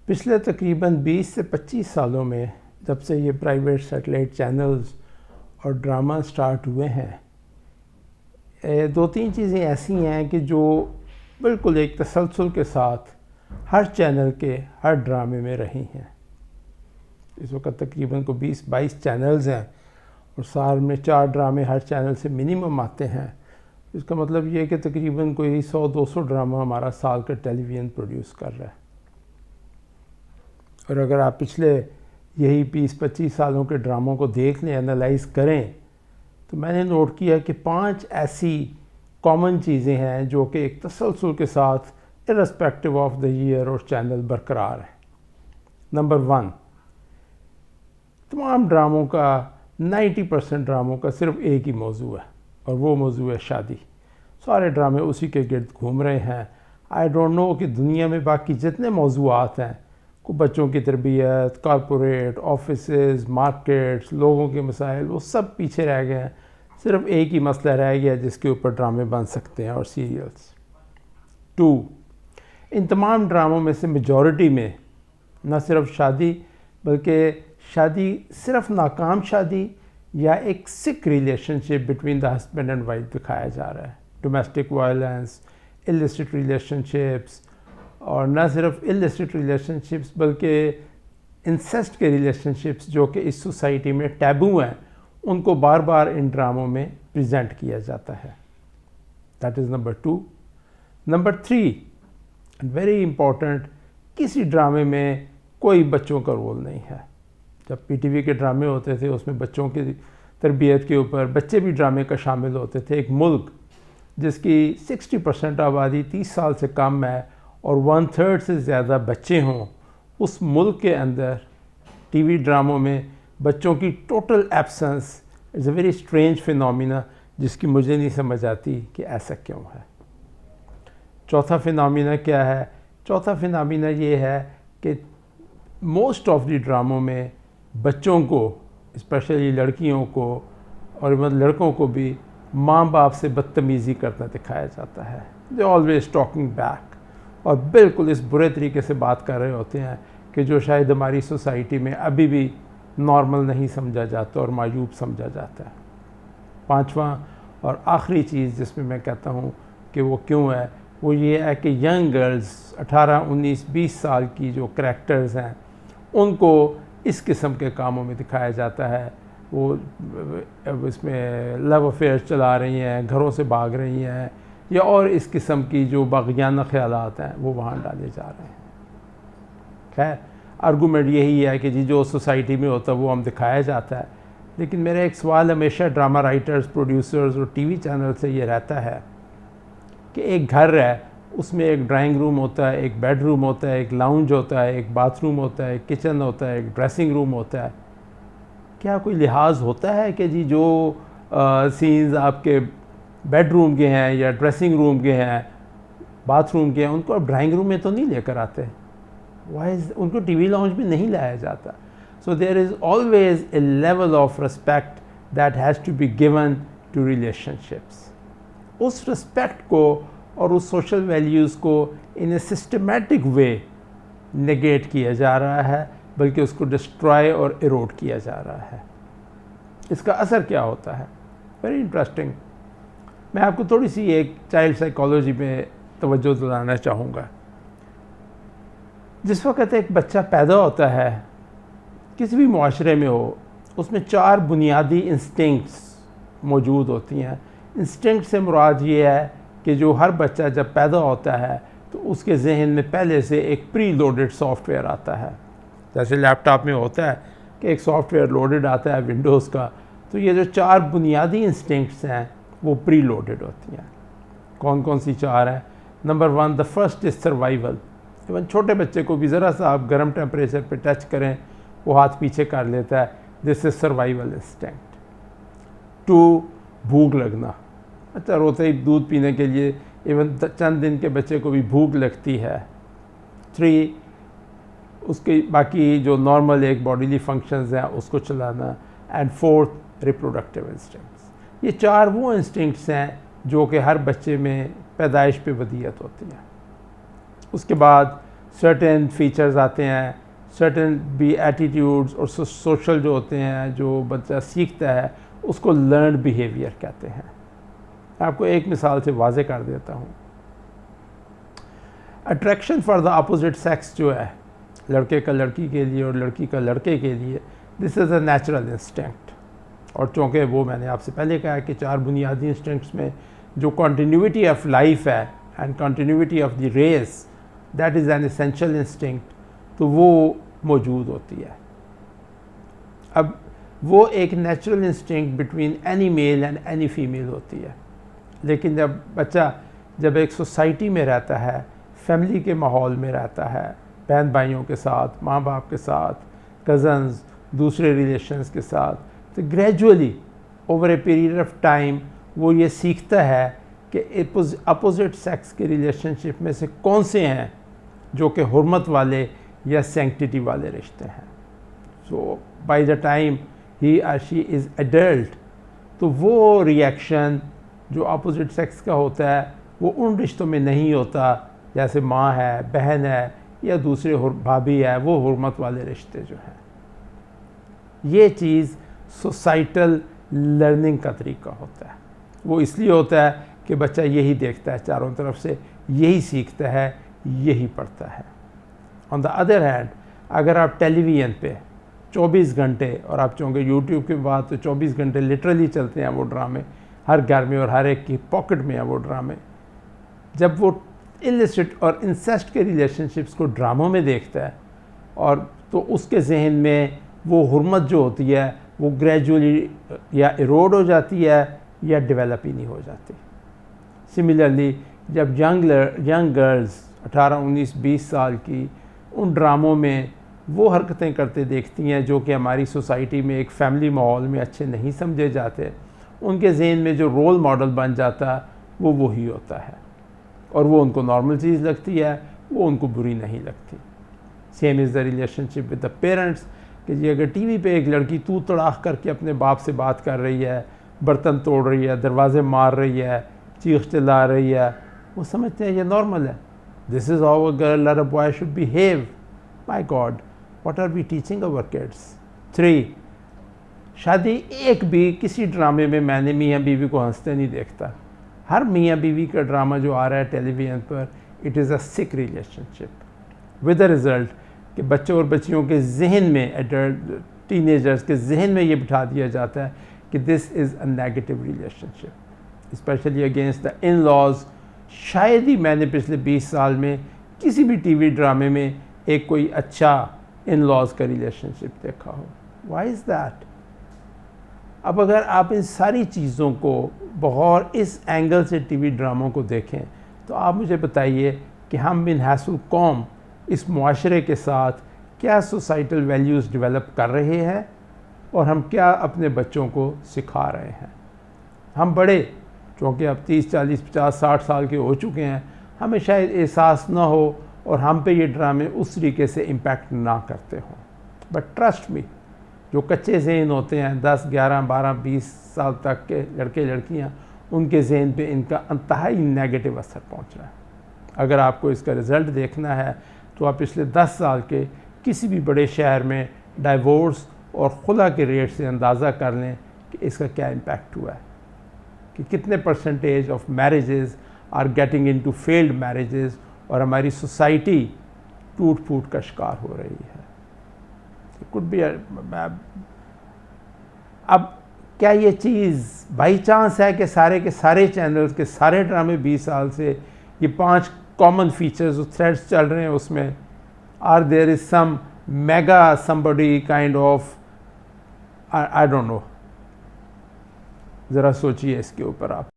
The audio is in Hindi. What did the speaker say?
पिछले तकरीबन 20 से 25 सालों में जब से ये प्राइवेट सैटेलाइट चैनल्स और ड्रामा स्टार्ट हुए हैं, दो तीन चीज़ें ऐसी हैं कि जो बिल्कुल एक तसलसल के साथ हर चैनल के हर ड्रामे में रही हैं। इस वक्त तकरीबन को 20-22 चैनल्स हैं और साल में 4 ड्रामे हर चैनल से मिनिमम आते हैं। इसका मतलब ये है कि तकरीबन कोई 100-200 ड्रामा हमारा साल का टेलीविज़न प्रोड्यूस कर रहा है। और अगर आप पिछले यही 20-25 सालों के ड्रामों को देख लें, एनालाइज करें, तो मैंने नोट किया कि 5 ऐसी कॉमन चीज़ें हैं जो कि एक तसलसल के साथ इर्रेस्पेक्टिव ऑफ द ईयर और चैनल बरकरार है। नंबर 1, तमाम ड्रामों का 90% ड्रामों का सिर्फ एक ही मौजू है और वो मौजू है शादी। सारे ड्रामे उसी के गिर्द घूम रहे हैं। आई डोंट नो कि दुनिया में बाकी जितने मौजूआत हैं, को बच्चों की तरबियत, कॉरपोरेट, ऑफिसेज, मार्केट्स, लोगों के मसाइल, वो सब पीछे रह गए हैं। सिर्फ एक ही मसला रह गया जिसके ऊपर ड्रामे बन सकते हैं और सीरियल्स। 2, इन तमाम ड्रामों में से मेजॉरिटी में न सिर्फ शादी बल्कि शादी सिर्फ नाकाम शादी या एक sick relationship between the husband and wife दिखाया जा रहा है। डोमेस्टिक वायलेंस, इलिसिट रिलेशनशिप्स, और न सिर्फ इलिसिट रिलेशनशिप्स बल्कि इंसेस्ट के रिलेशनशिप्स जो कि इस सोसाइटी में टैबू हैं, उनको बार बार इन ड्रामों में प्रेजेंट किया जाता है। That is number 2। Number 3, very important, किसी ड्रामे में कोई बच्चों का रोल नहीं है। जब पीटीवी के ड्रामे होते थे उसमें बच्चों की तरबियत के ऊपर बच्चे भी ड्रामे का शामिल होते थे। एक मुल्क जिसकी 60% आबादी 30 साल से कम है और 1/3 से ज़्यादा बच्चे हों, उस मुल्क के अंदर टीवी ड्रामों में बच्चों की total absence is a very strange phenomena, जिसकी मुझे नहीं समझ आती कि ऐसा क्यों है। चौथा फिनोमिना क्या है? चौथा फिनोमिना ये है कि मोस्ट ऑफ दी ड्रामों में बच्चों को, स्पेशली लड़कियों को और लड़कों को भी माँ बाप से बदतमीज़ी करता दिखाया जाता है। दे ऑलवेज टॉकिंग बैक और बिल्कुल इस बुरे तरीके से बात कर रहे होते हैं कि जो शायद हमारी सोसाइटी में अभी भी नॉर्मल नहीं समझा जाता और मायूब समझा जाता है। 5वां और आखिरी चीज़ जिसमें मैं कहता हूँ कि वो क्यों है, वो ये है कि यंग गर्ल्स 18, 19, 20 साल की जो करैक्टर्स हैं, उनको इस किस्म के कामों में दिखाया जाता है। वो इसमें लव अफेयर चला रही हैं, घरों से भाग रही हैं, या और इस किस्म की जो बाग़ियाना ख़यालात हैं वो वहाँ डाले जा रहे हैं। खैर, आर्गूमेंट यही है कि जी जो सोसाइटी में होता है वो हम दिखाया जाता है। लेकिन मेरा एक सवाल हमेशा ड्रामा राइटर्स, प्रोड्यूसर्स और टीवी चैनल से ये रहता है कि एक घर है, उसमें एक ड्राइंग रूम होता है, एक बेडरूम होता है, एक लाउंज होता है, एक बाथरूम होता है, एक किचन होता है, एक ड्रेसिंग रूम होता है। क्या कोई लिहाज होता है कि जी जो सीन्स आपके बेडरूम के हैं या ड्रेसिंग रूम के हैं, बाथरूम के हैं, उनको आप ड्राइंग रूम में तो नहीं लेकर आते? वाइज उनको टीवी लाउंज में नहीं लाया जाता? So there is always a level of respect that has to be given to relationships. उस रिस्पेक्ट को और उस सोशल वैल्यूज़ को इन ए सिस्टमेटिक वे नेगेट किया जा रहा है, बल्कि उसको डिस्ट्रॉय और इरोड किया जा रहा है। इसका असर क्या होता है? Very interesting. मैं आपको थोड़ी सी एक चाइल्ड साइकोलॉजी में तवज्जो दिलाना चाहूँगा। जिस वक्त एक बच्चा पैदा होता है, किसी भी मुआशरे में हो, उसमें 4 बुनियादी इंस्टिंक्ट्स मौजूद होती हैं। इंस्टिंक्ट से मुराद ये है कि जो हर बच्चा जब पैदा होता है तो उसके जहन में पहले से एक प्री लोडेड सॉफ्टवेयर आता है। जैसे लैपटॉप में होता है कि एक सॉफ्टवेयर लोडेड आता है विंडोज़ का, तो ये जो 4 बुनियादी इंस्टिंक्ट्स हैं वो प्री लोडेड होती हैं। कौन कौन सी 4 हैं? Number 1, the first is survival. Even छोटे बच्चे को भी ज़रा सा आप गर्म टेम्परेचर पे टच करें, वो हाथ पीछे कर लेता है। This is survival instinct. 2, भूख लगना। अच्छा, रोते ही दूध पीने के लिए इवन चंद दिन के बच्चे को भी भूख लगती है। 3, उसके बाकी जो नॉर्मल एक बॉडीली फंक्शंस हैं उसको चलाना। And 4th, reproductive instincts. ये 4 वो इंस्टिंक्ट्स हैं जो कि हर बच्चे में पैदाइश पे वदियत होती हैं। उसके बाद सर्टेन फीचर्स आते हैं, सर्टेन भी एटीट्यूड्स और सोशल जो होते हैं, जो बच्चा सीखता है उसको लर्न बिहेवियर कहते हैं। आपको एक मिसाल से वाज़े कर देता हूँ। Attraction for the opposite sex जो है, लड़के का लड़की के लिए और लड़की का लड़के के लिए, this is a natural instinct. और चूँकि वो मैंने आपसे पहले कहा कि 4 बुनियादी इंस्टिंक्ट्स में जो कंटिन्यूटी ऑफ लाइफ है and continuity of the race, that is an essential instinct, तो वो मौजूद होती है। अब वो एक natural instinct between any male and any female होती है। लेकिन जब बच्चा जब एक सोसाइटी में रहता है, फैमिली के माहौल में रहता है, बहन भाइयों के साथ, माँ बाप के साथ, कज़न्स, दूसरे रिलेशंस के साथ, तो gradually over a period of time वो ये सीखता है कि अपोजिट सेक्स के रिलेशनशिप में से कौन से हैं जो कि हुर्मत वाले या सैंक्टिटी वाले रिश्ते हैं। सो बाय द टाइम ही और शी इज़ एडल्ट, तो वो रिएक्शन जो अपोजिट सेक्स का होता है वो उन रिश्तों में नहीं होता, जैसे माँ है, बहन है या दूसरे भाभी है, वो हुर्मत वाले रिश्ते जो हैं। ये चीज़ सोसाइटल लर्निंग का तरीका होता है। वो इसलिए होता है कि बच्चा यही देखता है, चारों तरफ से यही सीखता है, यही पढ़ता है। ऑन द अदर हैंड, अगर आप टेलीविज़न पे 24 घंटे, और आप चाहोगे यूट्यूब के बाद तो 24 घंटे लिटरली चलते हैं वो ड्रामे, हर घर में और हर एक की पॉकेट में है वो ड्रामे। जब वो इलिसिट और इंसेस्ट के रिलेशनशिप्स को ड्रामों में देखता है, और तो उसके जहन में वो हुर्मत जो होती है वो ग्रेजुअली या इरोड हो जाती है या डेवलप ही नहीं हो जाती। सिमिलरली जब यंग गर्ल्स 18, 19, 20 साल की उन ड्रामों में वो हरकतें करते देखती हैं जो कि हमारी सोसाइटी में एक फैमिली माहौल में अच्छे नहीं समझे जाते, उनके जहन में जो रोल मॉडल बन जाता वो वही होता है, और वो उनको नॉर्मल चीज़ लगती है, वो उनको बुरी नहीं लगती। Same is the relationship with the parents, कि जी अगर टीवी पे एक लड़की तू तड़ाक करके अपने बाप से बात कर रही है, बर्तन तोड़ रही है, दरवाजे मार रही है, चीख चिल्ला रही है, वो समझते हैं ये नॉर्मल है। This is how a girl और a boy should behave. My god, what are we teaching our kids. 3, शादी एक भी किसी ड्रामे में मैंने मियाँ बीवी को हंसते नहीं देखता। हर मियाँ बीवी का ड्रामा जो आ रहा है टेलीविज़न पर, it is a sick relationship with the result कि बच्चों और बच्चियों के जहन में, एडल्ट टीनेजर्स के जहन में ये बिठा दिया जाता है कि this is a negative relationship, specially against the in laws. शायद ही मैंने पिछले 20 साल में किसी भी टीवी ड्रामे में एक कोई अच्छा इन लॉज का रिलेशनशिप देखा हो। Why is that? अब अगर आप इन सारी चीज़ों को बहुत इस एंगल से टीवी ड्रामों को देखें, तो आप मुझे बताइए कि हम बिन हैसुल कौम इस मुआशरे के साथ क्या सोसाइटल वैल्यूज़ डेवलप कर रहे हैं और हम क्या अपने बच्चों को सिखा रहे हैं। हम बड़े, चूँकि अब 30, 40, 50, 60 साल के हो चुके हैं, हमें शायद एहसास ना हो और हम पे ये ड्रामे उस तरीके से इम्पैक्ट ना करते हों। बट ट्रस्ट मी, जो कच्चे जहन होते हैं 10, 11, 12, 20 साल तक के लड़के लड़कियां, उनके जहन पे इनका इंतहाई नेगेटिव असर पहुंच रहा है। अगर आपको इसका रिज़ल्ट देखना है तो आप पिछले 10 साल के किसी भी बड़े शहर में डाइवोर्स और खुला के रेट से अंदाज़ा कर लें कि इसका क्या इम्पैक्ट हुआ है, कि कितने percentage of marriages are getting into failed marriages, और हमारी सोसाइटी टूट फूट का शिकार हो रही है। Could be. अब क्या ये चीज़ बाई चांस है कि सारे के सारे चैनल्स के सारे ड्रामे 20 साल से ये 5 कॉमन फीचर्स और थ्रेड्स चल रहे हैं उसमें, are there is some mega somebody kind of, I don't know. ज़रा सोचिए इसके ऊपर आप।